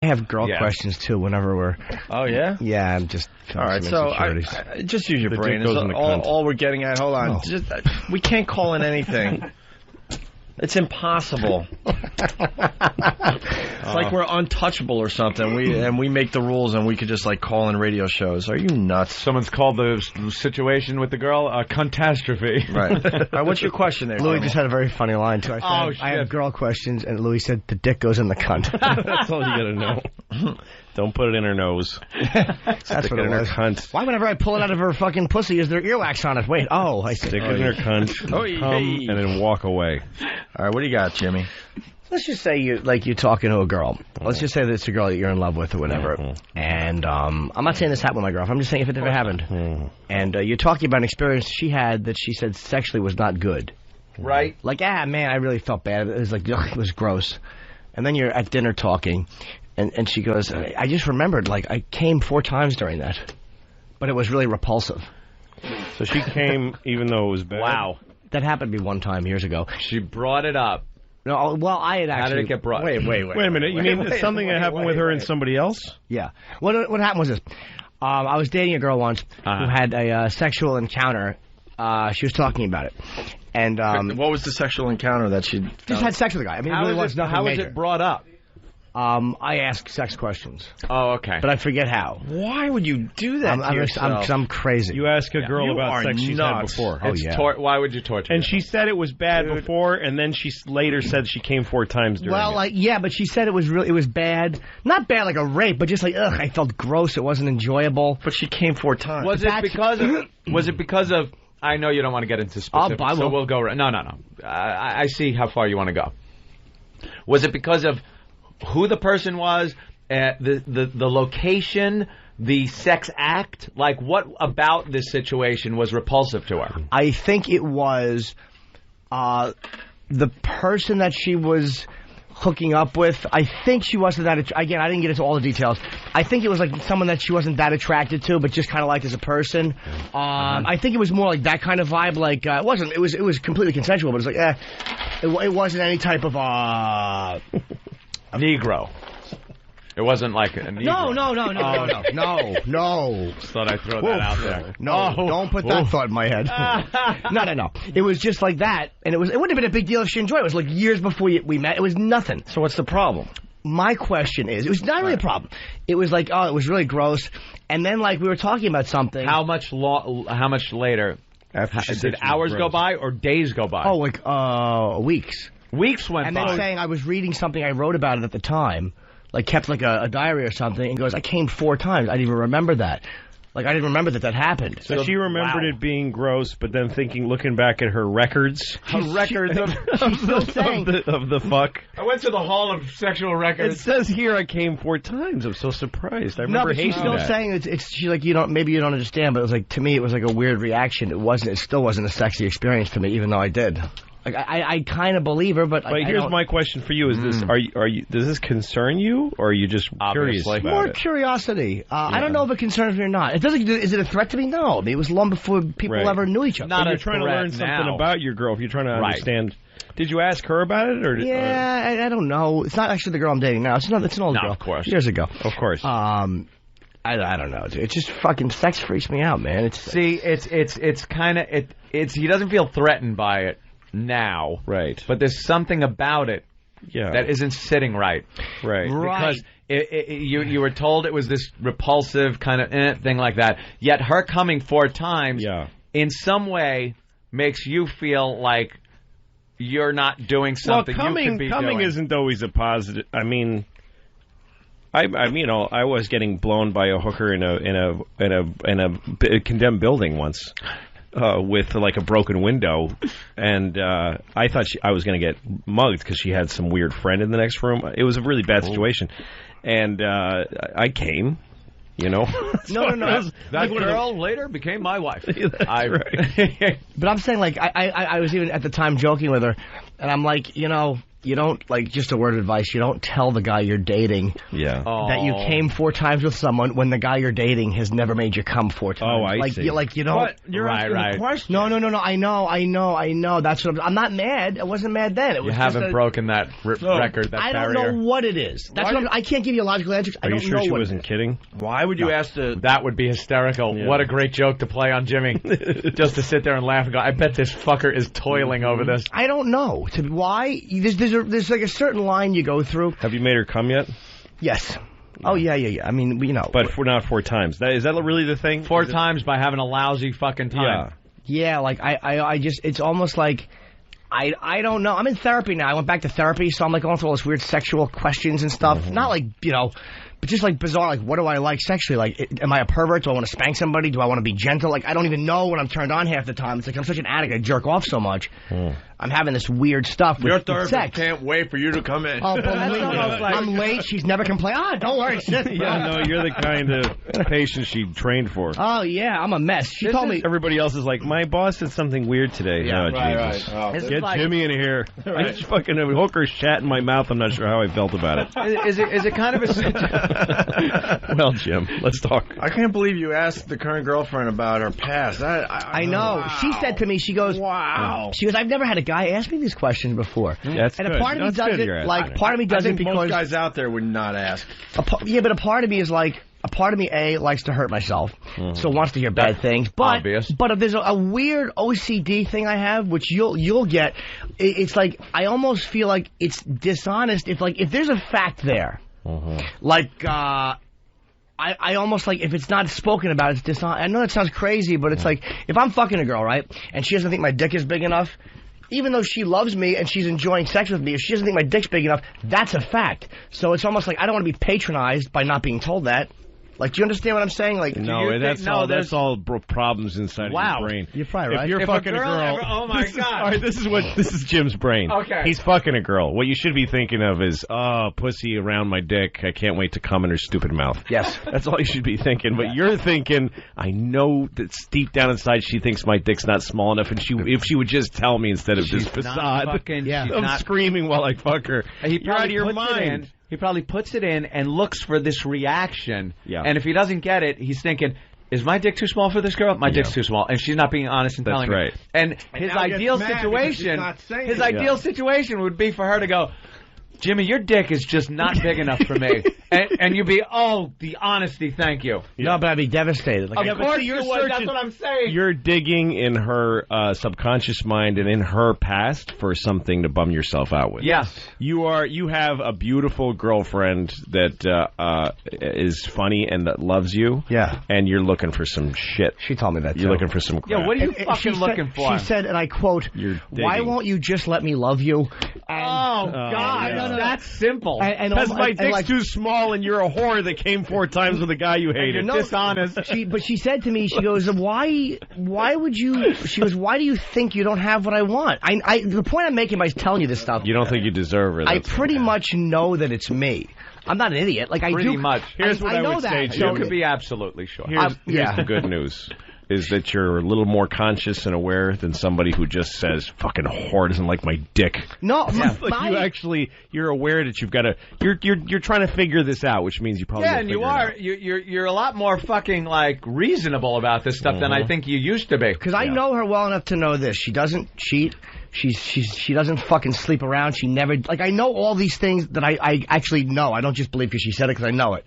I have girl questions too whenever we're... Oh, yeah? Yeah, I'm just... All right, so just use your brain. All we're getting at... Hold on. Just, we can't call in anything. It's impossible. It's like we're untouchable or something. We make the rules and we could just like call in radio shows. Are you nuts? Someone's called the situation with the girl a catastrophe. Right. All right. What's your question there? Louis just had a very funny line too. I have girl questions, and Louis said the dick goes in the cunt. That's all you gotta know. Don't put it in her nose. That's what it in her was. cunt. Why whenever I pull it out of her fucking pussy is there earwax on it? Wait, I stick it in her cunt, and then walk away. All right, what do you got, Jimmy? Let's just say you're talking to a girl. Let's just say that it's a girl that you're in love with or whatever. And I'm not saying this happened with my girlfriend. I'm just saying if it ever happened. And you're talking about an experience she had that she said sexually was not good. Right. Like, man, I really felt bad. It was like, ugh, it was gross. And then you're at dinner talking, and she goes, I just remembered, like, I came 4 times during that. But it was really repulsive. So she came even though it was bad? Wow. That happened to me one time years ago. She brought it up. No, well, I had actually... How did it get brought? Wait a minute. You mean something that happened with her and somebody else? Yeah. What happened was this. I was dating a girl once who had a sexual encounter. She was talking about it. And what was the sexual encounter that she... Just had sex with a guy. I mean, how it really was nothing major. Was it brought up? I ask sex questions. Oh, okay. But I forget how. Why would you do that to yourself? I'm crazy. You ask a girl about sex she's had before. Oh, yeah. Why would you torture And yourself? she said it was bad before, and then she later said she came 4 times during it. Yeah, but she said it was bad. Not bad like a rape, but just like, ugh, I felt gross. It wasn't enjoyable. But she came 4 times. Was it because of... I know you don't want to get into specifics, so we'll go... No. I see how far you want to go. Was it because of who the person was, the location, the sex act? Like, what about this situation was repulsive to her? I think it was the person that she was hooking up with. I think she wasn't that... Again, I didn't get into all the details. I think it was like someone that she wasn't that attracted to, but just kind of liked as a person. I think it was more like that kind of vibe. Like, it wasn't... It was completely consensual, but it was like, it wasn't any type of... Negro. It wasn't like a Negro. No. Just thought I'd throw that out there. No, don't put that thought in my head. No. It was just like that, and it wouldn't have been a big deal if she enjoyed it. It was like years before we met. It was nothing. So what's the problem? My question is, it was not really a problem. It was like, it was really gross, and then like we were talking about something. How much later? Did hours go by or days go by? Oh, like weeks. Weeks went by. And then saying I was reading something, I wrote about it at the time, like kept like a diary or something, and goes, I came 4 times. I didn't even remember that. Like, I didn't remember that happened. So she remembered it being gross, but then looking back at her records. Her records of the fuck. I went to the Hall of Sexual Records. It says here I came 4 times. I'm so surprised. I remember hating that. No, but she's still saying she's like, maybe you don't understand, but it was like, to me, it was like a weird reaction. It still wasn't a sexy experience for me, even though I did. Like, I kind of believe her, but here's my question for you: Is this does this concern you, or are you just curious about it? More curiosity. I don't know if it concerns me or not. It doesn't. Is it a threat to me? No. I mean, it was long before people ever knew each other. But you're trying to learn something about your girl. If you're trying to understand, did you ask her about it, or? I don't know. It's not actually the girl I'm dating now. It's an old girl. Of course. Years ago. Of course. I don't know. It just fucking sex freaks me out, man. It's kind of he doesn't feel threatened by it now, right? But there's something about it that isn't sitting right, because you were told it was this repulsive kind of thing like that, yet her coming 4 times in some way makes you feel like you're not doing something you could be coming doing. Isn't always a positive. I mean, I was getting blown by a hooker in a condemned building once. With like a broken window, and I thought I was going to get mugged because she had some weird friend in the next room. It was a really bad situation, and I came, No. That girl later became my wife. That's right. But I'm saying, like, I was even at the time joking with her, and I'm like, you don't, like, just a word of advice, you don't tell the guy you're dating that you came 4 times with someone when the guy you're dating has never made you come 4 times. Oh, I see. You don't. But you're asking the question. No. I know. That's what I'm not mad. I wasn't mad then. It was you haven't broken that record, that I barrier. don't know what it is. That's what I can't give you a logical answer. Are you sure she wasn't kidding? Why would you ask the... That would be hysterical. Yeah. What a great joke to play on Jimmy. Just to sit there and laugh and go, I bet this fucker is toiling over this. I don't know. Why? There's like a certain line you go through. Have you made her come yet? Yes. Oh, yeah. I mean, you know. But not 4 times. Is that really the thing? 4 times by having a lousy fucking time. Yeah, like, I just, it's almost like, I don't know. I'm in therapy now. I went back to therapy, so I'm like going through all this weird sexual questions and stuff. Mm-hmm. Not like, you know, but just like bizarre, like, what do I like sexually? Like, am I a pervert? Do I want to spank somebody? Do I want to be gentle? Like, I don't even know when I'm turned on half the time. It's like I'm such an addict. I jerk off so much. I'm having this weird stuff with Your therapist sex. Can't wait for you to come in. Oh, believe me. I'm late. She's never complained. Don't worry. Sit. Yeah, no, you're the kind of patient she trained for. Oh, yeah, I'm a mess. She told me. Everybody else is like, my boss said something weird today. Yeah, Jesus. Right. Get Jimmy in here. I just fucking have a hooker shat in my mouth. I'm not sure how I felt about it. Is it kind of a... Well, Jim, let's talk. I can't believe you asked the current girlfriend about her past. I know. Wow. She said to me, she goes, wow. She goes, I've never had a guy ask me this question before. That's and good. a part of me does it, like, part of me does it because... most guys out there would not ask. But a part of me is like, a part of me, likes to hurt myself, so wants to hear bad things. But, obvious. But if there's a weird OCD thing I have, which you'll get, it's like, I almost feel like it's dishonest if there's a fact there. Like, I almost like, if it's not spoken about, it's dishonest. I know that sounds crazy, but it's like, if I'm fucking a girl, right, and she doesn't think my dick is big enough, even though she loves me and she's enjoying sex with me, if she doesn't think my dick's big enough, that's a fact. So it's almost like I don't want to be patronized by not being told that. Like, do you understand what I'm saying? Like, that's all problems inside of your brain. You're probably right. If you're fucking a girl, oh my God! All right, this is Jim's brain. Okay, he's fucking a girl. What you should be thinking of is, pussy around my dick. I can't wait to come in her stupid mouth. Yes, that's all you should be thinking. But you're thinking, I know that deep down inside she thinks my dick's not small enough, and if she would just tell me instead of this facade. I'm screaming while I fuck her. You're out of your mind. He probably puts it in and looks for this reaction. Yeah. And if he doesn't get it, he's thinking, is my dick too small for this girl? My dick's too small. And she's not being honest and telling me. And his ideal situation would be for her to go, Jimmy, your dick is just not big enough for me. And you'd be, the honesty, thank you. No, but I'd be devastated. Like, of course you would, that's what I'm saying. You're digging in her subconscious mind and in her past for something to bum yourself out with. Yes. You have a beautiful girlfriend that is funny and that loves you. Yeah. And you're looking for some shit. She told me that, You're looking for some crap. Yeah, what are you fucking looking for? She said, and I quote, why won't you just let me love you? And, God. Yeah. That's simple. Because my dick's too small and you're a whore that came 4 times with a guy you hated. You're dishonest. But she said to me, she goes, why would you, she goes, why do you think you don't have what I want? The point I'm making by telling you this stuff. You don't think you deserve it. I pretty much know that it's me. I'm not an idiot. Like, I pretty do. much. Here's what I would say, Jim. You could be absolutely sure. Here's the good news. Is that you're a little more conscious and aware than somebody who just says, fucking whore doesn't like my dick. No, you're aware that you've got to, you're trying to figure this out, which means you probably and you are. You're a lot more fucking, like, reasonable about this stuff than I think you used to be. Because I know her well enough to know this. She doesn't cheat. She doesn't fucking sleep around. She never, like, I know all these things that I actually know. I don't just believe because she said it because I know it.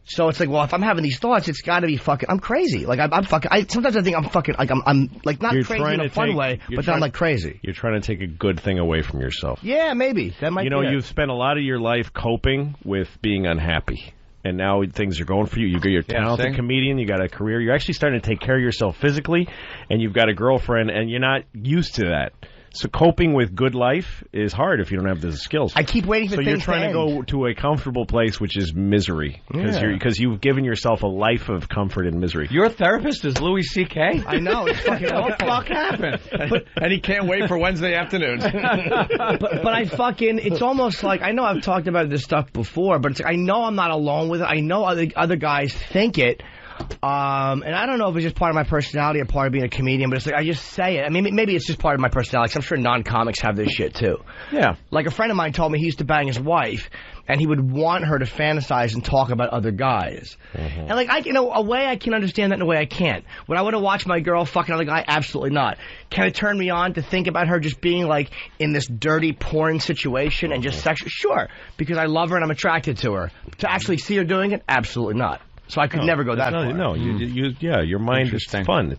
So it's like, well, if I'm having these thoughts, it's got to be fucking. I'm crazy. Like I'm fucking. Sometimes I think I'm fucking. Like I'm like not crazy in a fun way, but then I'm like crazy. You're trying to take a good thing away from yourself. Yeah, maybe that might. You've spent a lot of your life coping with being unhappy, and now things are going for you. You're a talented comedian. You got a career. You're actually starting to take care of yourself physically, and you've got a girlfriend, and you're not used to that. So coping with good life is hard if you don't have the skills. I keep waiting for things to end. So you're trying to go to a comfortable place, which is misery. Because you've given yourself a life of comfort and misery. Your therapist is Louis C.K.? I know. It's fucking what the fuck happened? And he can't wait for Wednesday afternoons. but I fucking, it's almost like, I know I've talked about this stuff before, but it's like, I know I'm not alone with it. I know other guys think it. And I don't know if it's just part of my personality or part of being a comedian, but it's like I just say it. I mean, maybe it's just part of my personality, 'cause I'm sure non-comics have this shit too. Yeah. Like a friend of mine told me he used to bang his wife, and he would want her to fantasize and talk about other guys. And like, a way I can understand that, in a way I can't. Would I want to watch my girl fuck another guy? Absolutely not. Can it turn me on to think about her just being like in this dirty porn situation and just sexual? Sure, because I love her and I'm attracted to her. To actually see her doing it? Absolutely not. So I could never go that far. No, your mind is fun.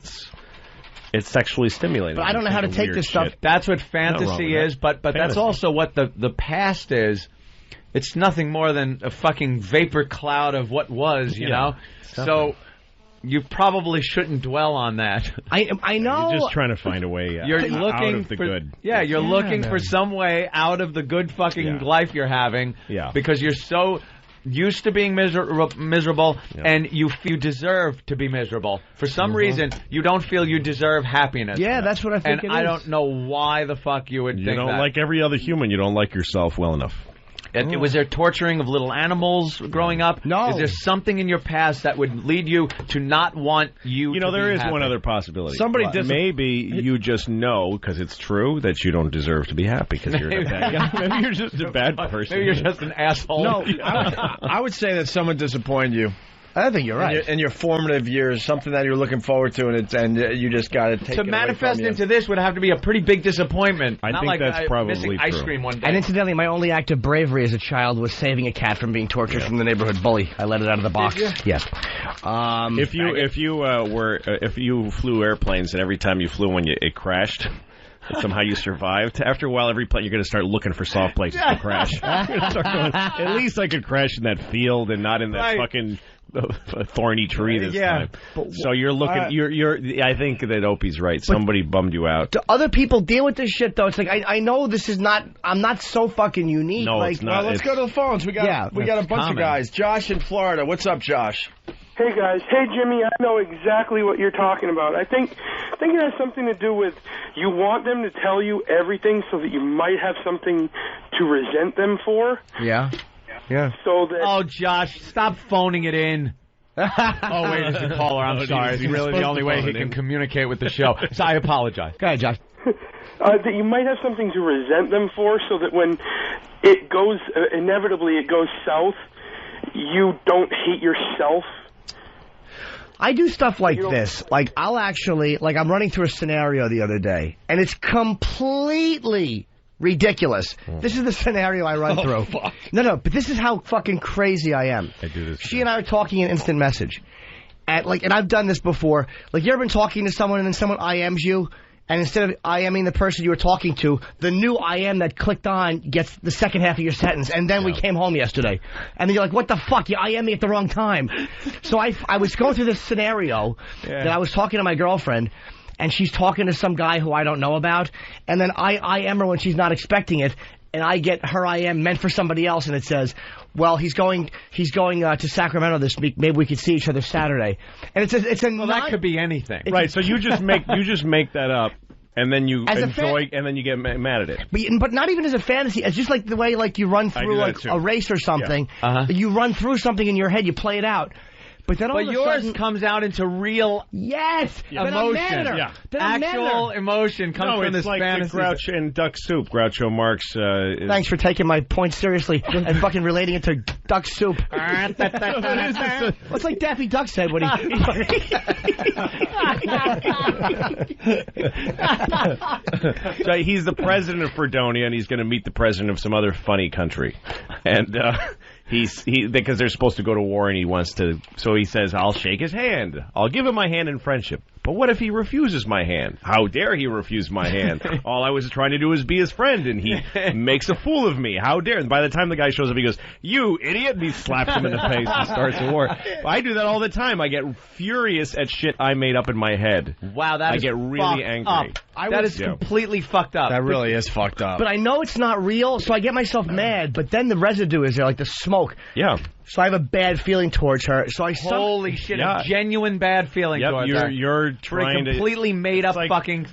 It's sexually stimulating. But I don't know how to take this stuff. That's what fantasy is, but that's also what the past is. It's nothing more than a fucking vapor cloud of what was, you know? So you probably shouldn't dwell on that. I know. You're just trying to find a way out of the good. Yeah, you're looking for some way out of the good fucking life you're having. Yeah. Because you're so used to being miserable, and you deserve to be miserable. For some reason, you don't feel you deserve happiness. Yeah, that's what I think and I don't know why the fuck you would think that. You don't like every other human. You don't like yourself well enough. Was there torturing of little animals growing up? No. Is there something in your past that would lead you to not want you to there is happy? one other possibility. Maybe you just know, because it's true, that you don't deserve to be happy because you're a bad guy. Maybe you're just a bad person. Maybe you're just an asshole. No, I would say that someone disappointed you. I think you're right. In your formative years, something that you're looking forward to, and you just got to take it away from you. To manifest into this would have to be a pretty big disappointment. I Not think like that's probably missing true. ice cream one day. And incidentally, my only act of bravery as a child was saving a cat from being tortured from the neighborhood bully. I let it out of the box. Yes. If you flew airplanes and every time you flew one, it crashed. And somehow you survived. After a while, every plane you're going to start looking for soft places to crash. You're gonna start going, at least I could crash in that field and not in that fucking thorny tree this time. So you're looking. I think that Opie's right. Somebody bummed you out. Do other people deal with this shit though? It's like I know this is not. I'm not so fucking unique. No, like, it's not. Well, let's go to the phones. We got a bunch of guys. Josh in Florida. What's up, Josh? Hey guys, hey Jimmy, I know exactly what you're talking about. I think it has something to do with you want them to tell you everything so that you might have something to resent them for. Yeah. Yeah. So that. Oh, Josh, stop phoning it in. Oh, wait, it's a caller. I'm sorry. It's really the only way he can communicate with the show. So I apologize. Go ahead, Josh. That you might have something to resent them for so that when it goes, inevitably it goes south, you don't hate yourself. I do stuff like this. Like, I'll actually, like, I'm running through a scenario the other day, and it's completely ridiculous. This is the scenario I run through. Fuck. No, but this is how fucking crazy I am. I do this. She and I are talking in instant message. And I've done this before. Like, you ever been talking to someone and then someone IMs you? And instead of IMing the person you were talking to, the new IM that clicked on gets the second half of your sentence. And then we came home yesterday. And then you're like, what the fuck? You IM me at the wrong time. So I was going through this scenario that I was talking to my girlfriend, and she's talking to some guy who I don't know about. And then I IM her when she's not expecting it. And I get her IM meant for somebody else, and it says, well, he's going to Sacramento this week. Maybe we could see each other Saturday. And it's a that could be anything. Right, so you just make that up, and then you enjoy, and then you get mad at it. But not even as a fantasy. It's just like the way you run through like a race or something. Yeah. You run through something in your head, you play it out. But then yours comes out into real emotion. Actual emotion comes from this like fantasy. Groucho and Duck Soup. Groucho Marx. Thanks for taking my point seriously and fucking relating it to Duck Soup. What's like Daffy Duck said when he... So he's the president of Fredonia, and he's going to meet the president of some other funny country. And... because they're supposed to go to war, and he wants to, so he says, I'll shake his hand. I'll give him my hand in friendship. But what if he refuses my hand? How dare he refuse my hand? All I was trying to do is be his friend, and he makes a fool of me. How dare? And by the time the guy shows up, he goes, you idiot, and he slaps him in the face and starts a war. I do that all the time. I get furious at shit I made up in my head. Wow, I get really angry. That is completely fucked up. That really is fucked up. But I know it's not real, so I get myself mad, but then the residue is there, like the smoke. Yeah. So I have a bad feeling towards her. So Holy shit, a genuine bad feeling towards her. You're trying to... completely made up fucking...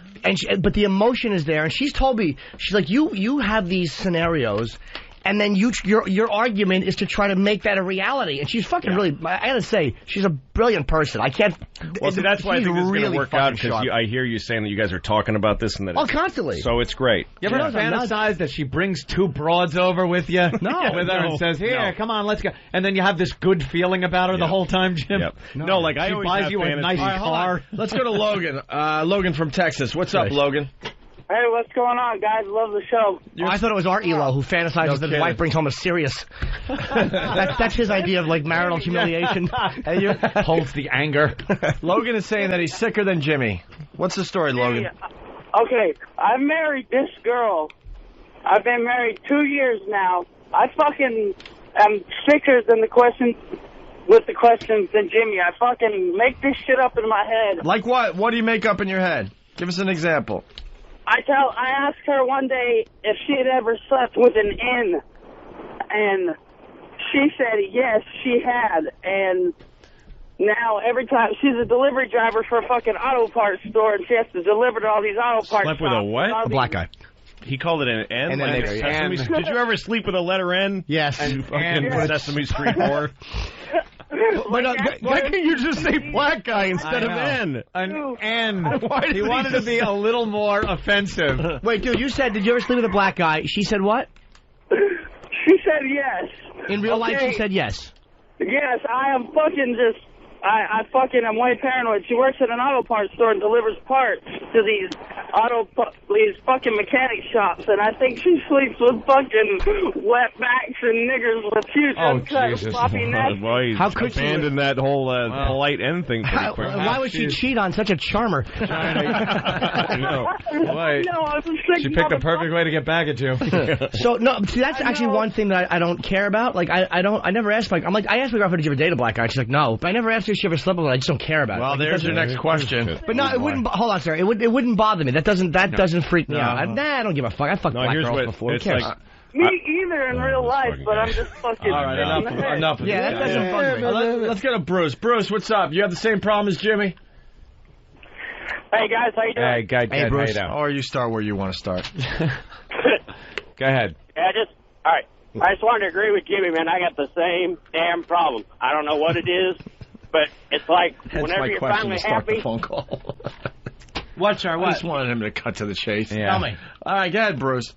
But the emotion is there, and she's told me, she's like, you have these scenarios, and then your argument is to try to make that a reality. And she's fucking really, I gotta say, she's a brilliant person. I can't. Well, see, that's why I think this is going to work out, because I hear you saying that you guys are talking about this and that. Oh, constantly. So it's great. You ever fantasize that she brings 2 broads over with you? No. With her and says, "Here, come on, let's go." And then you have this good feeling about her the whole time, Jim. Yep. No, like I always buys you a nice car. Let's go to Logan. Logan from Texas. What's up, Logan? Hey, what's going on, guys? Love the show. I thought it was our Elo who fantasizes that his wife brings home a Sirius. That's his idea of like marital humiliation. Holds the anger. Logan is saying that he's sicker than Jimmy. What's the story, Logan? Okay, I married this girl. I've been married 2 years now. I fucking am sicker than the questions than Jimmy. I fucking make this shit up in my head. Like what? What do you make up in your head? Give us an example. I asked her one day if she had ever slept with an N, and she said yes, she had. And now every time she's a delivery driver for a fucking auto parts store, and she has to deliver to all these auto parts. Slept with a what? A black guy. He called it an N. And then Did you ever sleep with a letter N? Yes. You fucking Sesame Street whore. Why can't you just say black guy instead of N? An N. He wanted to be a little more offensive. Wait, dude, did you ever sleep with a black guy? She said what? She said yes. In real life, she said yes. Yes, I am fucking just... I fucking am way paranoid. She works at an auto parts store and delivers parts to these fucking mechanic shops, and I think she sleeps with fucking wetbacks and niggers with huge uncut floppy necks. How could she abandon that whole polite end thing pretty quick? Why would she cheat on such a charmer? I know. She picked the perfect way to get back at you. So no, see, that's actually one thing that I don't care about. Like I never asked I asked my girlfriend, did you ever date a black guy? She's like, no, but I never asked her if she ever slept with one. I just don't care about it. Well, there's your next question. But no, it wouldn't. Hold on, sir. It wouldn't bother me. That doesn't freak me out. I don't give a fuck. I fucked black girls before. Who cares? Me either in real life, but I'm just fucking... All right, enough of that doesn't bug me. Let's go to Bruce. Bruce, what's up? You have the same problem as Jimmy? Hey, guys, how you doing? Hey, Bruce. Or you start where you want to start. Go ahead. All right. I just wanted to agree with Jimmy, man. I got the same damn problem. I don't know what it is, but it's like whenever you're finally happy... The phone call. What, sir? What? I just wanted him to cut to the chase. Yeah. Tell me. All right, go ahead, Bruce.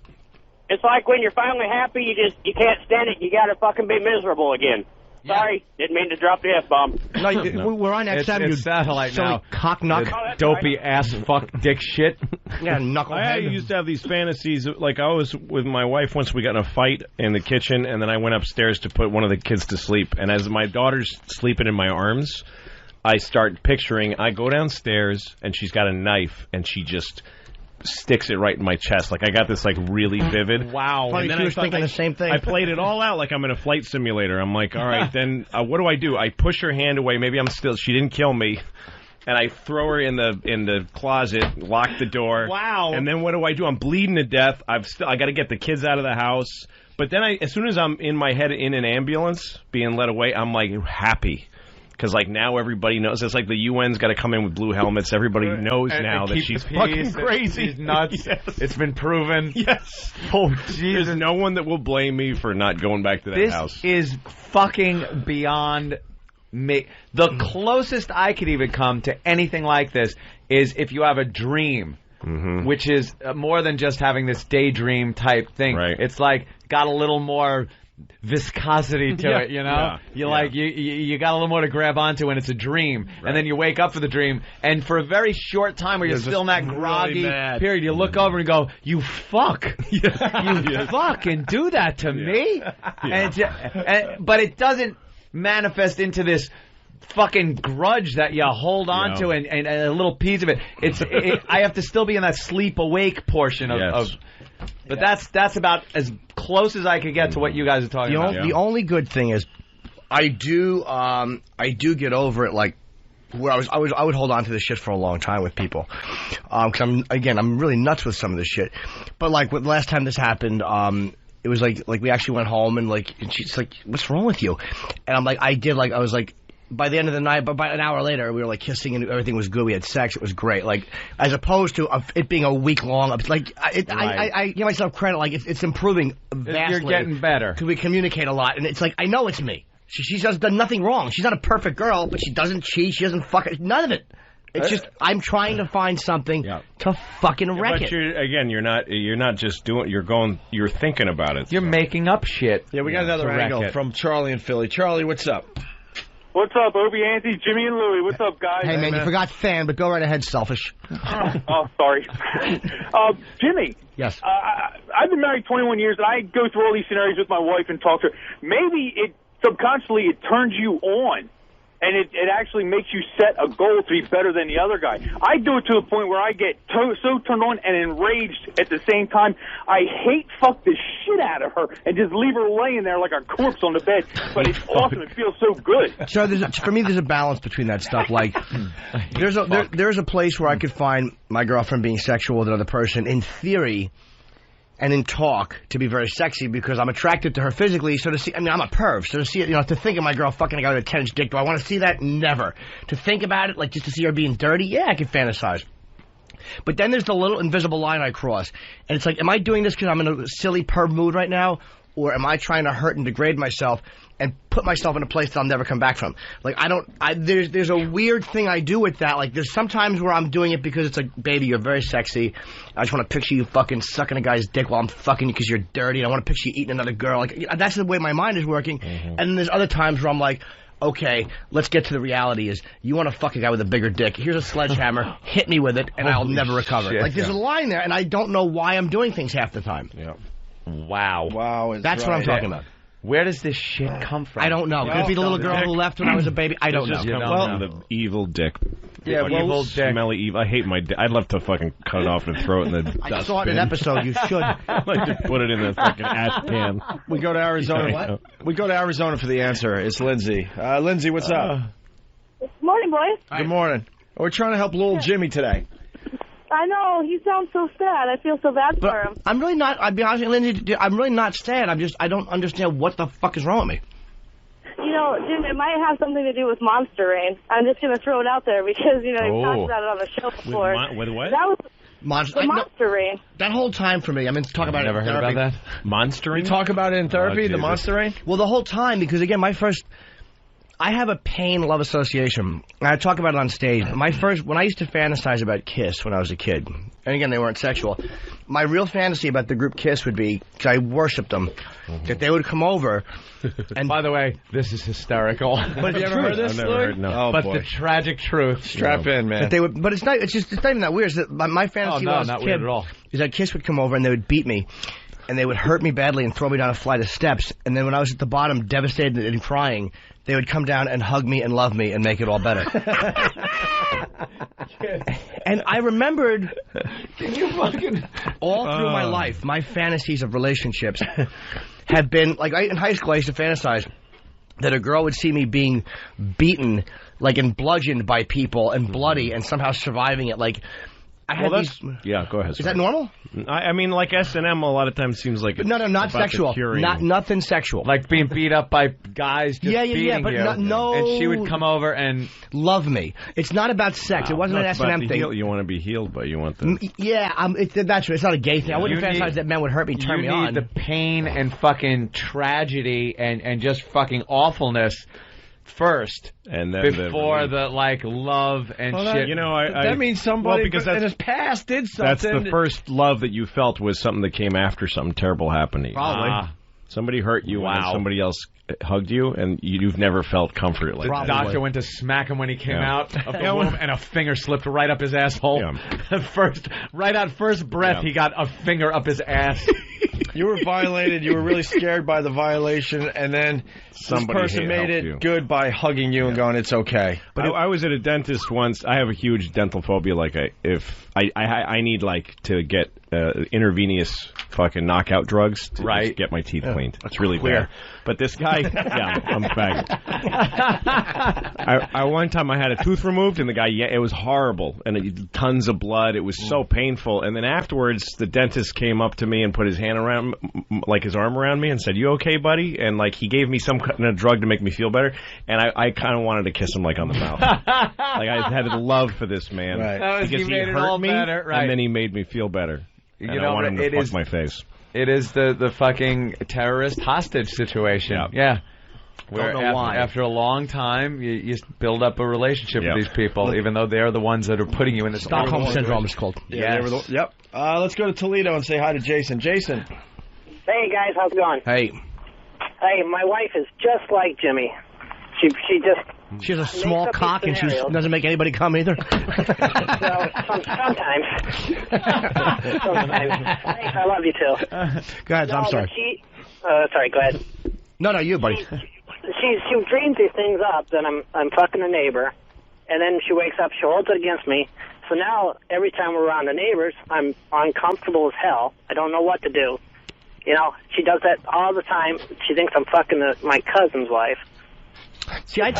It's like when you're finally happy, you can't stand it. You got to fucking be miserable again. Sorry, didn't mean to drop the F-bomb. No, we're on XM. It's satellite now. Cock knock. Dopey ass fuck dick shit. Yeah, knucklehead. I used to have these fantasies. Like I was with my wife once. We got in a fight in the kitchen, and then I went upstairs to put one of the kids to sleep. And as my daughter's sleeping in my arms, I start picturing. I go downstairs, and she's got a knife, and she just sticks it right in my chest. Like I got this like really vivid. Wow. And then I was thinking the same thing. I played it all out like I'm in a flight simulator. I'm like, all right, then what do? I push her hand away. Maybe she didn't kill me. And I throw her in the closet, lock the door. Wow. And then what do? I'm bleeding to death. I got to get the kids out of the house. But then as soon as I'm in my head in an ambulance being led away, I'm like happy. Because, like, now everybody knows. It's like the UN's got to come in with blue helmets. Everybody knows now that she's fucking crazy. She's nuts. Yes. It's been proven. Yes. Oh, Jesus. There's no one that will blame me for not going back to that house. This is fucking beyond me. The closest I could even come to anything like this is if you have a dream. Mm-hmm. Which is more than just having this daydream type thing. Right. It's like got a little more viscosity to it, you know? Yeah. Like you got a little more to grab onto when it's a dream. Right. And then you wake up for the dream, and for a very short time where you're still in that groggy period, you look over and go, you fuck. You fucking do that to me? But it doesn't manifest into this fucking grudge that you hold on to and a little piece of it. I have to still be in that sleep awake portion of but that's about as close as I could get to what you guys are talking about. The only good thing is I do get over it, like where I would hold on to this shit for a long time with people, because I'm really nuts with some of this shit. But like the last time this happened, it was like we actually went home and she's like, what's wrong with you? And I'm like, I was like, by the end of the night, but by an hour later, we were like kissing and everything was good. We had sex. It was great. Like, as opposed to it being a week long. Like, I give myself credit. Like, it's improving vastly. You're getting better. Because we communicate a lot. And it's like, I know it's me. She has done nothing wrong. She's not a perfect girl, but she doesn't cheat. She doesn't fuck it. None of it. It's just I'm trying to find something to fucking wreck it. But you're not just doing. You're thinking about it. You're making up shit. Yeah, we got another angle from Charlie in Philly. Charlie, what's up? What's up, Opie, Anthony, Jimmy, and Louie? What's up, guys? Hey, man, you forgot fan, but go right ahead, selfish. Oh, sorry. Jimmy. Yes. I've been married 21 years, and I go through all these scenarios with my wife and talk to her. Maybe subconsciously it turns you on, and it actually makes you set a goal to be better than the other guy. I do it to the point where I get so turned on and enraged at the same time. I fuck the shit out of her and just leave her laying there like a corpse on the bed. But it's awesome. It feels so good. So for me, there's a balance between that stuff. Like, there's a place where I could find my girlfriend being sexual with another person, in theory, and in talk, to be very sexy because I'm attracted to her physically. So to see, I mean, I'm a perv. So to see it, to think of my girl fucking a guy with a 10-inch dick, do I want to see that? Never. To think about it, like just to see her being dirty, yeah, I can fantasize. But then there's the little invisible line I cross. And it's like, am I doing this because I'm in a silly perv mood right now? Or am I trying to hurt and degrade myself and put myself in a place that I'll never come back from? Like, there's a weird thing I do with that. Like, there's sometimes where I'm doing it because it's like, baby, you're very sexy. I just want to picture you fucking sucking a guy's dick while I'm fucking you because you're dirty. And I want to picture you eating another girl. Like, that's the way my mind is working. Mm-hmm. And then there's other times where I'm like, okay, let's get to the reality is you want to fuck a guy with a bigger dick. Here's a sledgehammer. Hit me with it, and I'll never recover. Shit, like, there's a line there, and I don't know why I'm doing things half the time. Yeah. Wow. That's what I'm talking about. Where does this shit come from? I don't know. Could it be the little girl who left when I was a baby? I don't know. The evil dick. Yeah, evil dick. Smelly evil. I hate my dick. I'd love to fucking cut it off and throw it in the dustbin. I saw it in an episode. You should. I'd like to put it in the fucking ash can. We go to Arizona. What? We go to Arizona for the answer. It's Lindsay. Lindsay, what's up? Morning, boys. Good morning. We're trying to help little Jimmy today. I know. He sounds so sad. I feel so bad for him. I'm really not. I'll be honest with you, Lindsay. I'm really not sad. I don't understand what the fuck is wrong with me. Jim, it might have something to do with Monster Rain. I'm just going to throw it out there because, you've talked about it on the show before. With what? That was Monster Rain. That whole time for me, I mean, talk about never it in heard therapy. about that? Monster Rain? You talk about it in therapy, the Monster Rain? Well, the whole time, because, again, I have a pain-love association. And I talk about it on stage. When I used to fantasize about Kiss when I was a kid, and again, they weren't sexual, my real fantasy about the group Kiss would be, because I worshipped them, that they would come over. And by the way, this is hysterical. But have you ever heard this? I've never heard, no. Oh, but boy. The tragic truth. Strap in, man. But it's not even that weird. It's that my fantasy when I was a kid weird at all. Is that Kiss would come over and they would beat me. And they would hurt me badly and throw me down a flight of steps. And then when I was at the bottom, devastated and crying, they would come down and hug me and love me and make it all better. And I remembered all through my life, my fantasies of relationships have been, like in high school I used to fantasize that a girl would see me being beaten, like, and bludgeoned by people and bloody and somehow surviving it. Like, yeah, go ahead. Is that normal? I mean, like S&M a lot of times seems like no, not sexual. Nothing sexual. Like being beat up by guys just beating but you. No. And she would come over and love me. It's not about sex. It wasn't an S&M thing. You want to be healed, but you want the... Yeah, that's true. It's not a gay thing. I wouldn't fantasize that men would hurt me, turn me on. You need the pain and fucking tragedy and just fucking awfulness first, and then before the love and shit. That means somebody in his past did something. That's the first love that you felt was something that came after something terrible happened to you. Probably. Somebody hurt you and somebody else hugged you, and you've never felt comfort like that. The doctor went to smack him when he came out of the womb, and a finger slipped right up his asshole. Right on first breath, he got a finger up his ass. You were violated. You were really scared by the violation, and then this person made it good by hugging you and going, "It's okay." But I was at a dentist once. I have a huge dental phobia. Like, if I need to get intravenous fucking knockout drugs to just get my teeth cleaned. It's really bad. But this guy, I'm faggot. One time I had a tooth removed, and the guy, it was horrible, and tons of blood. It was so painful. And then afterwards, the dentist came up to me and put his hand around, like his arm around me, and said, "You okay, buddy?" And like he gave me some kind of drug to make me feel better. And I kind of wanted to kiss him like on the mouth. Like I had a love for this man because he hurt me, and then he made me feel better. And I wanted him to fuck my face. It is the fucking terrorist hostage situation. Yeah. Where don't know why. After a long time, you build up a relationship with these people, even though they're the ones that are putting you in the Stockholm Syndrome is called. Yep. Let's go to Toledo and say hi to Jason. Jason. Hey, guys. How's it going? Hey. Hey, my wife is just like Jimmy. She just... She has a small cock and she doesn't make anybody come either. Well, sometimes. Sometimes. Thanks, I love you too. Go ahead, I'm sorry. Sorry, go ahead. No, you, buddy. She dreams these things up that I'm fucking a neighbor, and then she wakes up, she holds it against me. So now, every time we're around the neighbors, I'm uncomfortable as hell. I don't know what to do. You know, she does that all the time. She thinks I'm fucking my cousin's wife. See, I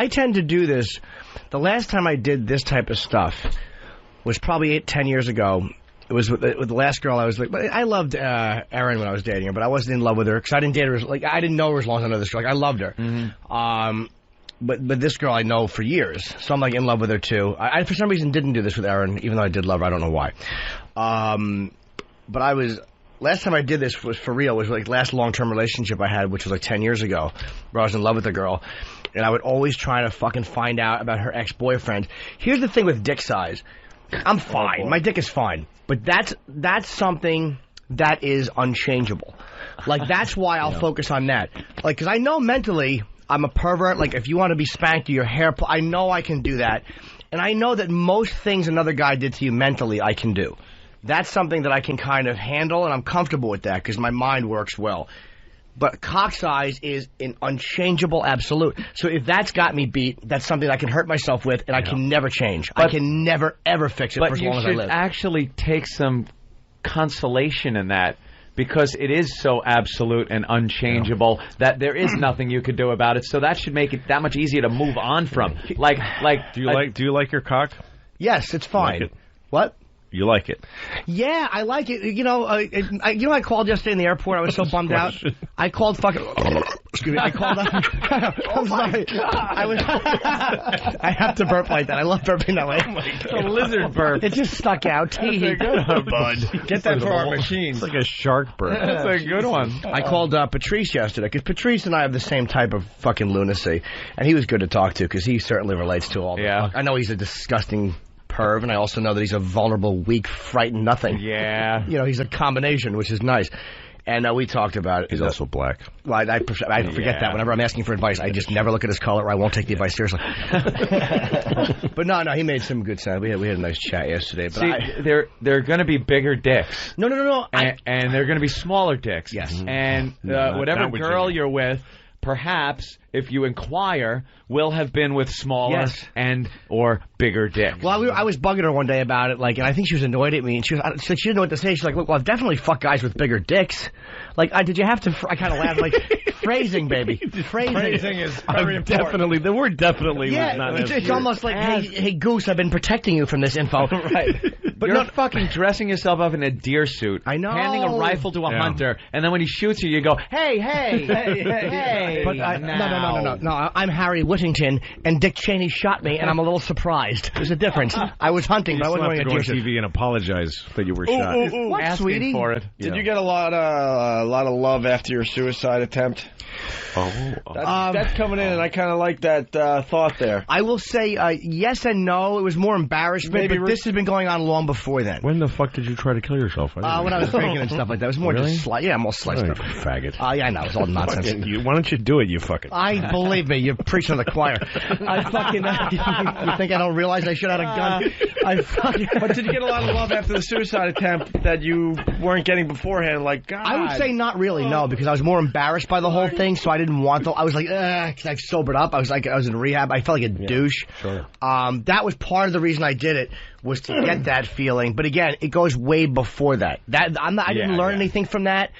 tend to do this. The last time I did this type of stuff was probably 10 years ago. It was with the last girl I was like. I loved Erin when I was dating her, but I wasn't in love with her because I didn't date her. Like I didn't know her as long as I know this girl. Like I loved her. Mm-hmm. But this girl I know for years, so I'm like in love with her too. I for some reason didn't do this with Erin, even though I did love her. I don't know why. But I was. Last time I did this was for real. It was like last long-term relationship I had, which was like 10 years ago, where I was in love with a girl, and I would always try to fucking find out about her ex-boyfriend. Here's the thing with dick size. I'm fine. My dick is fine. But that's something that is unchangeable. Like, that's why I'll focus on that. Like, because I know mentally I'm a pervert. Like, if you want to be spanked or your hair... I know I can do that. And I know that most things another guy did to you mentally, I can do. That's something that I can kind of handle, and I'm comfortable with that because my mind works well. But cock size is an unchangeable absolute. So if that's got me beat, that's something I can hurt myself with, and I can never change. I can never, ever fix it for as long as I live. But you should actually take some consolation in that, because it is so absolute and unchangeable that there is nothing you could do about it. So that should make it that much easier to move on from. Do you like your cock? Yes, it's fine. Like it? What? You like it? Yeah, I like it. You know, I called yesterday in the airport. I was so bummed out. I called fucking... Excuse me. I called... I'm sorry. I have to burp like that. I love burping that way. Oh my God. It's a lizard burp. It just stuck out. That's a good one, bud. Get that for our machine. It's like a shark burp. That's a good one. I called Patrice yesterday, because Patrice and I have the same type of fucking lunacy. And he was good to talk to, because he certainly relates to all the fuck. I know he's a disgusting... perv, and I also know that he's a vulnerable, weak, frightened nothing. Yeah. You know, he's a combination, which is nice. And we talked about it. He's also black. Well, I forget that. Whenever I'm asking for advice, I just never look at his color, or I won't take the advice seriously. But no, he made some good sense. We had a nice chat yesterday. But see, they're going to be bigger dicks. No. And they're going to be smaller dicks. Yes. And whatever girl you're with, perhaps, if you inquire, will have been with smaller and or bigger dicks. Well, I was bugging her one day about it, like, and I think she was annoyed at me, and she didn't know what to say. She's like, "Look, well, I've definitely fucked guys with bigger dicks." Like, did you have to? I kind of laughed, like, phrasing, baby. Phrasing is very important. Definitely, the word "definitely" was not necessary. It's almost like, hey, Goose, I've been protecting you from this info. Right. But you're not fucking dressing yourself up in a deer suit. I know. Handing a rifle to a hunter, and then when he shoots you go, hey. But no. I'm Harry Whittington, and Dick Cheney shot me, and I'm a little surprised. There's a difference. I was hunting, but I wasn't wearing a deer suit. You have to go on TV and apologize that you were shot. What, asking sweetie? For it. Did you get a lot of love after your suicide attempt? That's coming in, and I kind of like that thought there. I will say yes and no. It was more embarrassment, but this has been going on long before then. When the fuck did you try to kill yourself? When I was drinking and stuff like that. It was more just slight. Yeah, more slight stuff. Faggot. Yeah, I know. It's all nonsense. Why don't you do it, you fucking... Believe me, you're preaching to the choir. You think I don't realize I should have had a gun? But did you get a lot of love after the suicide attempt that you weren't getting beforehand? Like, God. I would say not really, no, because I was more embarrassed by the whole thing, so I didn't want to. I was like, because I sobered up. I was in rehab. I felt like a douche. Sure. That was part of the reason I did it, was to get that feeling. But again, it goes way before that. I didn't learn anything from that.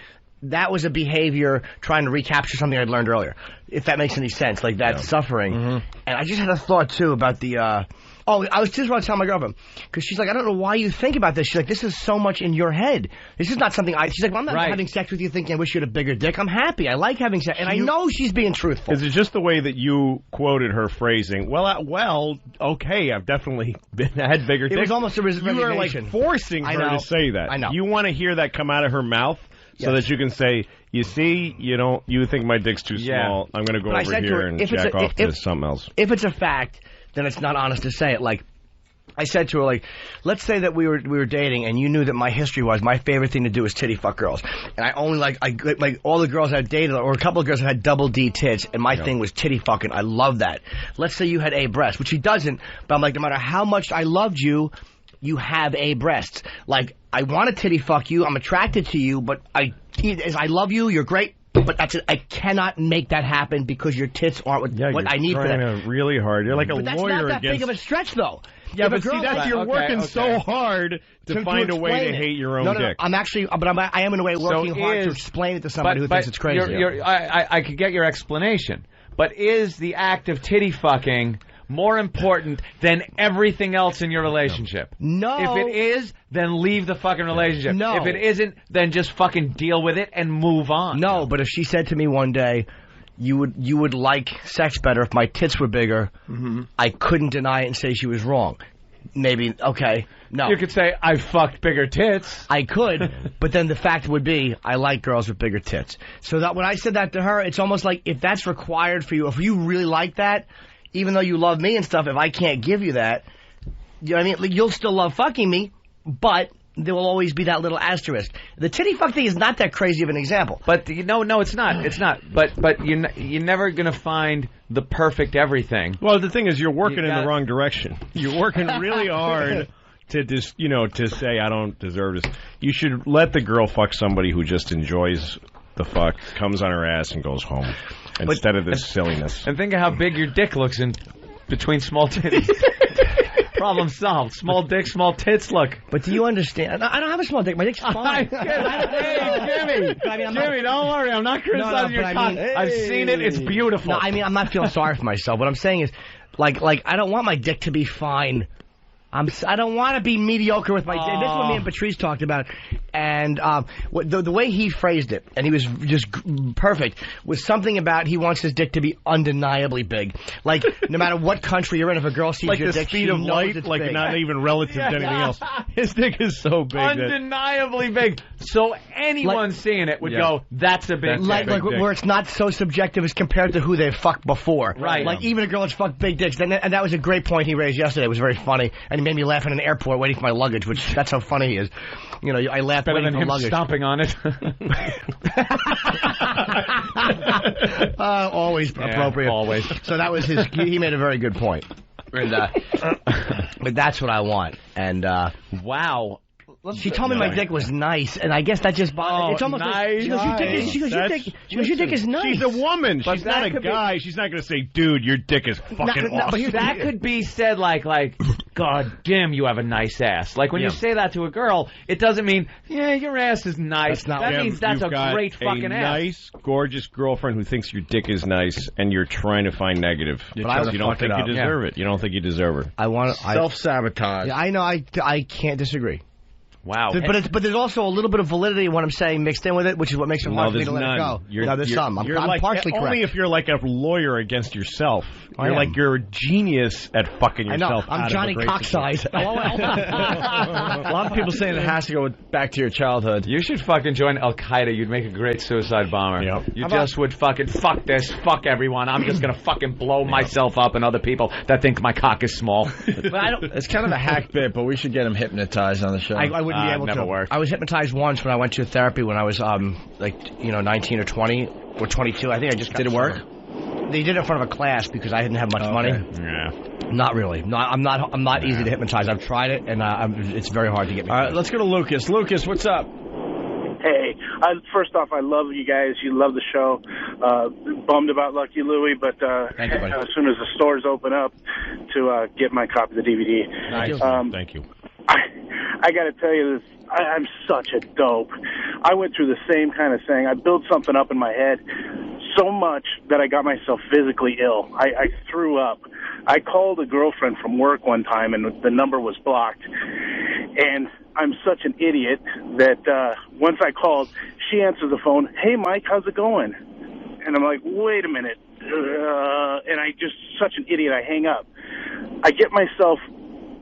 that was a behavior trying to recapture something I'd learned earlier. If that makes any sense, like that suffering. And I just had a thought too about the. I was just about to tell my girlfriend, because she's like, I don't know why you think about this. She's like, this is so much in your head. This is not something she's like, well, I'm not having sex with you thinking I wish you had a bigger dick. I'm happy. I like having sex. And I know she's being truthful. Is it just the way that you quoted her phrasing? Well, okay, I've definitely had bigger dicks. It was almost a resignation. You are like forcing her to say that. I know. You want to hear that come out of her mouth so that you can say, you see, you think my dick's too small. I'm going to go over here and jack off to something else. If it's a fact, then it's not honest to say it. Like, I said to her, like, let's say that we were dating and you knew that my history was my favorite thing to do is titty fuck girls. And I only like all the girls I've dated, or a couple of girls that had double D tits, and my thing was titty fucking. I love that. Let's say you had A breasts, which he doesn't, but I'm like, no matter how much I loved you, you have A breasts. Like, I want to titty fuck you, I'm attracted to you, but I love you, you're great. But that's it. I cannot make that happen because your tits aren't what I need for that. You're trying really hard. You're like a lawyer against... But that's not that big of a stretch, though. Yeah, but see, you're working so hard to find a way to hate your own dick. I'm actually... But I am in a way working hard to explain it to somebody who thinks it's crazy. I could get your explanation. But is the act of titty fucking more important than everything else in your relationship? No. If it is, then leave the fucking relationship. No. If it isn't, then just fucking deal with it and move on. No, but if she said to me one day, you would like sex better if my tits were bigger, I couldn't deny it and say she was wrong. Maybe, okay, no. You could say, I fucked bigger tits. I could, but then the fact would be, I like girls with bigger tits. So that when I said that to her, it's almost like if that's required for you, if you really like that, even though you love me and stuff, if I can't give you that, you know what I mean? Like, you'll still love fucking me, but there will always be that little asterisk. The titty fuck thing is not that crazy of an example. But no, it's not. It's not. But you're never gonna find the perfect everything. Well, the thing is, you're working in the wrong direction. You're working really hard to just to say I don't deserve this. You should let the girl fuck somebody who just enjoys the fuck, comes on her ass, and goes home. Instead of this silliness. And think of how big your dick looks in between small titties. Problem solved. Small dick, small tits look. But do you understand? I don't have a small dick. My dick's fine. Hey, Jimmy, don't worry. I'm not criticizing your cock. I've seen it. It's beautiful. No, I mean, I'm not feeling sorry for myself. What I'm saying is, like I don't want my dick to be fine. I don't want to be mediocre with my dick. This is what me and Patrice talked about. And the way he phrased it, and he was just perfect, was something about he wants his dick to be undeniably big. Like, no matter what country you're in, if a girl sees your dick, she knows it's big. Not even relative to anything else. His dick is so big. Undeniably big. So anyone seeing it would go, that's a big dick. Like where it's not so subjective as compared to who they've fucked before. Right. Like, even a girl that's fucked big dicks. And that was a great point he raised yesterday. It was very funny. And he made me laugh in an airport waiting for my luggage, which that's how funny he is. You know, I laughed better waiting than for him luggage. Stomping on it. Always appropriate. Always. So that was his. He made a very good point. And, but that's what I want. And wow. She told me my dick was nice, and I guess that just bothered. It's almost nice. She goes, your dick is nice. She's a woman. She's not a guy. She's not going to say, dude, your dick is fucking awesome. But that could be said like, God damn, you have a nice ass. Like when you say that to a girl, it doesn't mean, your ass is nice. That means that's a great fucking ass. Nice, gorgeous girlfriend who thinks your dick is nice, and you're trying to find negative. Because you don't think you deserve it. You don't think you deserve her. I want self-sabotage. Yeah, I know. I can't disagree. Wow. But there's also a little bit of validity in what I'm saying mixed in with it, which is what makes it hard for me to let it go. There's some. I'm partially correct. Only if you're like a lawyer against yourself. You're a genius at fucking yourself. I know. I'm Johnny Cocksize. A lot of people saying it has to go back to your childhood. You should fucking join Al-Qaeda. You'd make a great suicide bomber. Yep. You just would fucking fuck this, fuck everyone. I'm just gonna fucking blow myself up and other people that think my cock is small. It's kind of a hack bit, but we should get him hypnotized on the show. I wouldn't be able never to. Worked. I was hypnotized once when I went to therapy when I was 19 or 20 or 22. I think I just did it work? They did it in front of a class because I didn't have much money. Yeah. Not really. No, I'm not easy to hypnotize. I've tried it and it's very hard to get me. All right, let's go to Lucas. Lucas, what's up? Hey, first off, I love you guys. You love the show. Bummed about Lucky Louie, but Thank you, buddy. As soon as the stores open up, to get my copy of the DVD. Nice. Thank you. I got to tell you this. I'm such a dope. I went through the same kind of thing. I built something up in my head so much that I got myself physically ill. I threw up. I called a girlfriend from work one time, and the number was blocked. And I'm such an idiot that once I called, she answers the phone, "Hey, Mike, how's it going?" And I'm like, wait a minute. And I just, such an idiot, I hang up. I get myself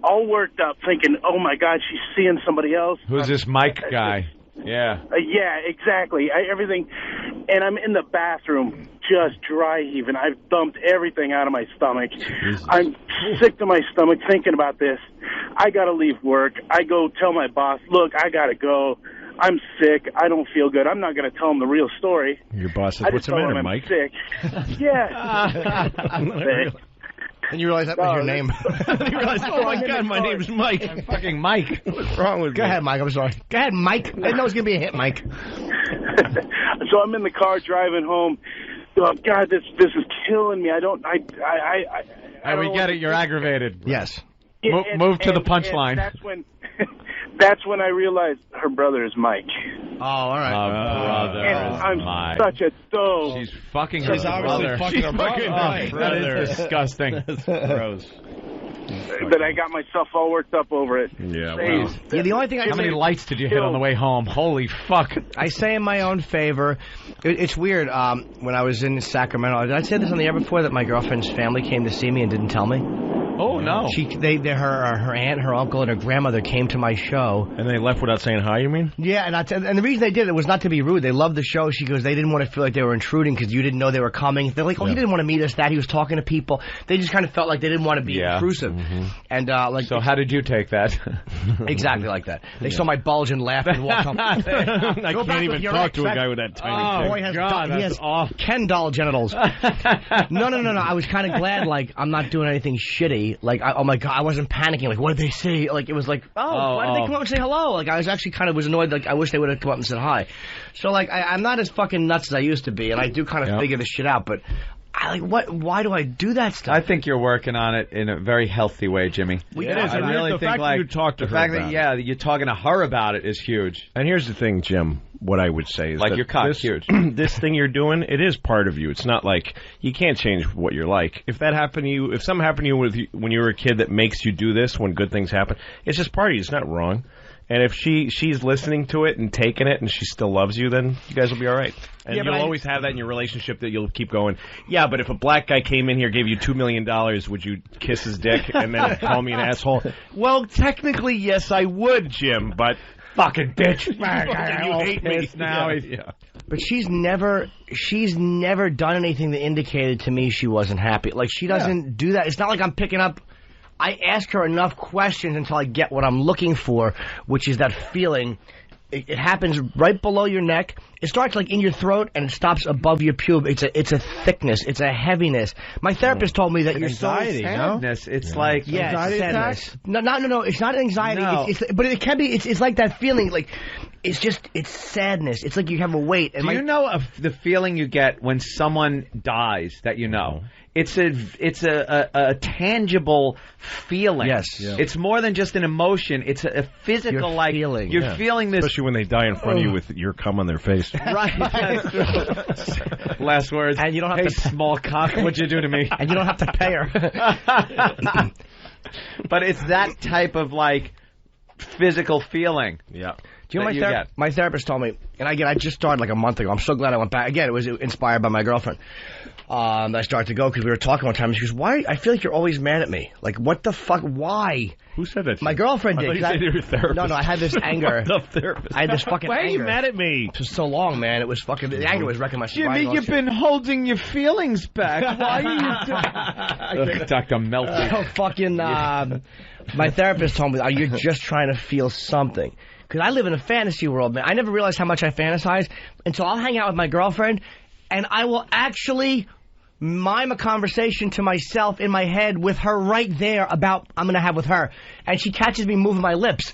all worked up thinking, oh, my God, she's seeing somebody else. Who's this Mike guy? Yeah. Yeah, exactly. Everything. And I'm in the bathroom just dry heaving. I've dumped everything out of my stomach. Jesus. I'm sick to my stomach thinking about this. I got to leave work. I go tell my boss, look, I got to go. I'm sick. I don't feel good. I'm not going to tell him the real story. Your boss says, what's the matter, Mike? I'm sick. Yeah. I'm sick. And you realize that was your name. You realize, oh, my God, my name's Mike. I'm fucking Mike. What's wrong with me? Go ahead, Mike. I'm sorry. Go ahead, Mike. I didn't know it was going to be a hit, Mike. So I'm in the car driving home. Oh, God, this is killing me. We get it. You're aggravated. Yes. Move to the punchline. That's when I realized her brother is Mike. Oh, all right. And I'm such a dope. She's fucking her brother. She's fucking her brother. That is disgusting. That's gross. But I got myself all worked up over it. Yeah, well. Yeah, the only thing How many lights did you hit on the way home? Holy fuck. I say in my own favor, it's weird. When I was in Sacramento, did I say this on the air before that my girlfriend's family came to see me and didn't tell me? Oh, no. Her aunt, her uncle, and her grandmother came to my show. And they left without saying hi, you mean? Yeah, and the reason they did it was not to be rude. They loved the show. She goes, they didn't want to feel like they were intruding because you didn't know they were coming. They're like, he didn't want to meet us, that. He was talking to people. They just kind of felt like they didn't want to be intrusive. Mm-hmm. And so how did you take that? Exactly like that. They saw my bulge and laughed and walked home. I can't even talk to a guy with that tiny boy has he has Ken doll genitals. No. I was kind of glad, like, I'm not doing anything shitty. Like, oh my God, I wasn't panicking. Like, what did they say? Like, it was like, why did they come up and say hello? Like, I was actually kind of annoyed. Like, I wish they would have come up and said hi. So, like, I'm not as fucking nuts as I used to be, and I do kind of figure this shit out, but why do I do that stuff? I think you're working on it in a very healthy way, Jimmy. It is. I really think, fact that you talk to her about it. Yeah, you're talking to her about it is huge. And here's the thing, Jim. What I would say is like that your cock's huge. This thing you're doing, it is part of you. It's not like you can't change what you're like. If that happened to you, if something happened to you when you were a kid that makes you do this when good things happen, it's just part of you. It's not wrong. And if she's listening to it and taking it and she still loves you, then you guys will be all right. And you'll always have that in your relationship that you'll keep going, yeah, but if a black guy came in here, gave you $2 million, would you kiss his dick and then call me an asshole? Well, technically, yes, I would, Jim, but... Fucking bitch. You hate me now. Yeah. But she's never done anything that indicated to me she wasn't happy. Like, she doesn't do that. It's not like I'm picking up... I ask her enough questions until I get what I'm looking for, which is that feeling. It happens right below your neck. It starts like in your throat and it stops above your pube. It's a thickness. It's a heaviness. My therapist told me that your anxiety, sadness. It's like sadness. No. It's not anxiety. No. But it can be. It's like that feeling. Like it's sadness. It's like you have a weight. Do you know of the feeling you get when someone dies that you know? It's a tangible feeling. Yes. Yeah. It's more than just an emotion. It's a physical feeling. You're feeling this. Especially when they die in front of you with your cum on their face. Right. Last words. And you don't have hey, to small cock, what'd you do to me? And you don't have to pay her. But it's that type of like physical feeling. Yeah. Do you know my therapist told me, and again, I just started like a month ago. I'm so glad I went back. Again, it was inspired by my girlfriend. I started to go because we were talking one time. And she goes, "Why? I feel like you're always mad at me. Like, what the fuck? Why?" Who said that? My girlfriend did. I thought you said you were a therapist. No, I had this anger. Therapist. I had this fucking anger. Why are you anger. mad at me? For so long, man. It was fucking. The anger was wrecking my sobriety. Jimmy, you've been holding your feelings back. Why are you doing... Dr. Melfi. So fucking. My therapist told me, "You're just trying to feel something." Because I live in a fantasy world, man. I never realized how much I fantasize until I'll hang out with my girlfriend, and I will actually mime a conversation to myself in my head with her right there about I'm going to have with her. And she catches me moving my lips.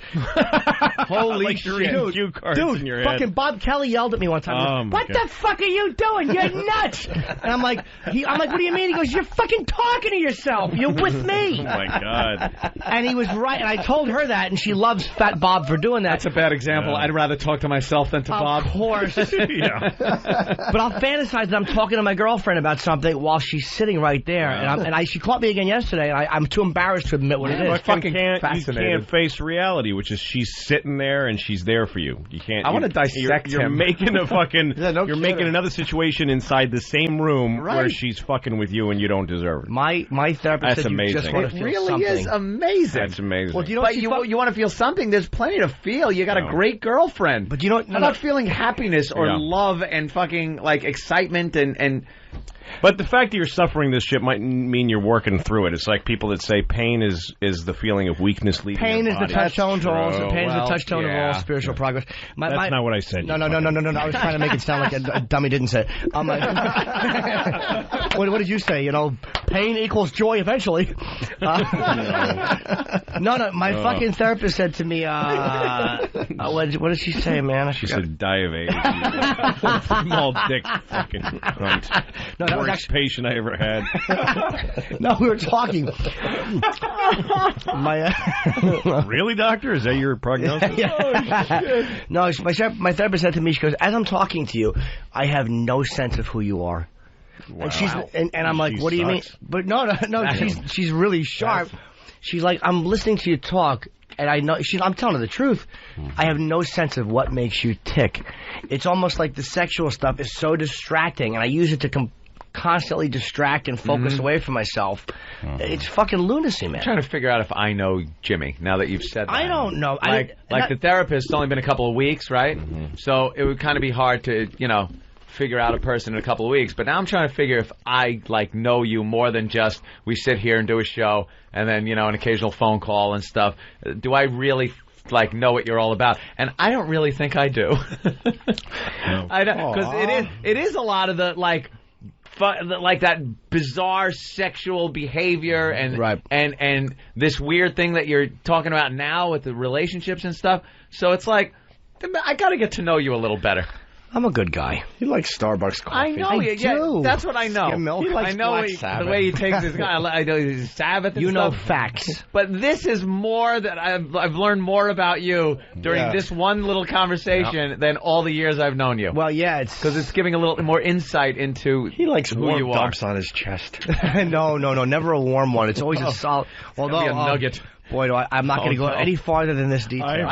Holy like shit. cue cards in your head. Fucking Bob Kelly yelled at me one time. What the fuck are you doing? You're nuts. And I'm like, what do you mean? He goes, you're fucking talking to yourself. You're with me. Oh, my God. And he was right. And I told her that, and she loves Fat Bob for doing that. That's a bad example. I'd rather talk to myself than to Bob. Of course. Yeah. But I'll fantasize that I'm talking to my girlfriend about something while she's sitting right there. And she caught me again yesterday, and I'm too embarrassed to admit what it is. You can't face reality, which is she's sitting there and she's there for you. You can't. I want to dissect You're him. making a fucking. You're making another situation inside the same room where she's fucking with you and you don't deserve it. My therapist That's said amazing. you just want to feel really something. is amazing. That's amazing. Well, do you know but you want to feel something? There's plenty to feel. You got a great girlfriend. But you know, how about feeling happiness or love and fucking like excitement and. But the fact that you're suffering this shit might mean you're working through it. It's like people that say pain is the feeling of weakness leaving pain your is body. the touchstone to all. Pain is the touchstone of all yeah. spiritual progress. That's not what I said. No. I was trying to make it sound like a dummy didn't say it. What did you say? You know, pain equals joy eventually. No. My fucking therapist said to me, what did she say, man? She said, die of AIDS. Small dick fucking cunt. No, that was worst patient I ever had. No, we were talking. Really, doctor? Is that your prognosis? No, my therapist said to me, she goes, as I'm talking to you, I have no sense of who you are. Wow. And she's and I'm like, what do you mean? But no, she's really sharp. She's like, I'm listening to you talk, and I know I'm telling her the truth. I have no sense of what makes you tick. It's almost like the sexual stuff is so distracting, and I use it to constantly distract and focus away from myself. It's fucking lunacy, man. I'm trying to figure out if I know Jimmy now that you've said that. I don't know. Like the therapist, it's only been a couple of weeks, right? So it would kind of be hard to, figure out a person in a couple of weeks. But now I'm trying to figure if I, know you more than just we sit here and do a show and then, an occasional phone call and stuff. Do I really know what you're all about? And I don't really think I do. I don't, because it is a lot of the that bizarre sexual behavior and this weird thing that you're talking about now with the relationships and stuff. So it's like I got to get to know you a little better. I'm a good guy. He likes Starbucks coffee. I know. I do. That's what I know. Milk. He likes I know Black the way he takes his guy. I know his Sabbath and stuff. Facts. But this is more that I've learned more about you during this one little conversation than all the years I've known you. Well, yeah, it's because it's giving a little more insight into he likes who warm you are. dumps on his chest. No, never a warm one. It's always a solid. Although a nugget. Boy, I'm not going to go any farther than this detail.